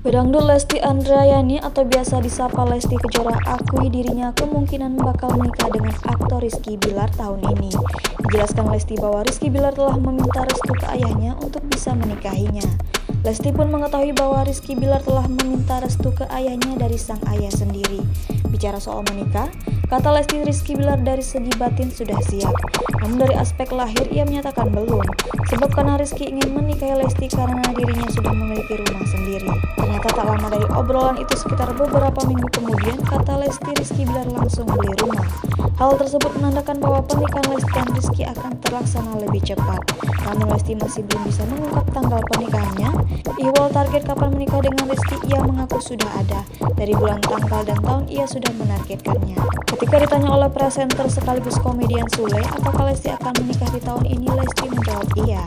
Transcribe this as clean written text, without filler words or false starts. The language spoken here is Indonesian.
Pedangdut Lesti Andrayani atau biasa disapa Lesti Kejora akui dirinya kemungkinan bakal menikah dengan aktor Rizky Bilar tahun ini. Dijelaskan Lesti bahwa Rizky Bilar telah meminta restu ke ayahnya untuk bisa menikahinya. Lesti pun mengetahui bahwa Rizky Bilar telah meminta restu ke ayahnya dari sang ayah sendiri. Bicara soal menikah, kata Lesti, Rizky Bilar dari segi batin sudah siap. Namun dari aspek lahir ia menyatakan belum. Sebab karena Rizky ingin menikahi Lesti karena dirinya sudah memiliki rumah sendiri. Ternyata tak lama dari obrolan itu, sekitar beberapa minggu kemudian, kata Lesti, Rizky Bilar langsung beli rumah. Hal tersebut menandakan bahwa pernikahan Lesti dan Rizky akan terlaksana lebih cepat. Namun Lesti masih belum bisa mengungkap tanggal pernikahannya. Ihwal target kapan menikah dengan Rizky ia mengaku sudah ada. Dari bulan, tanggal, dan tahun ia sudah menargetkannya. Ketika ditanya oleh presenter sekaligus komedian Sule apakah Lesti akan menikah di tahun ini, Lesti menjawab iya.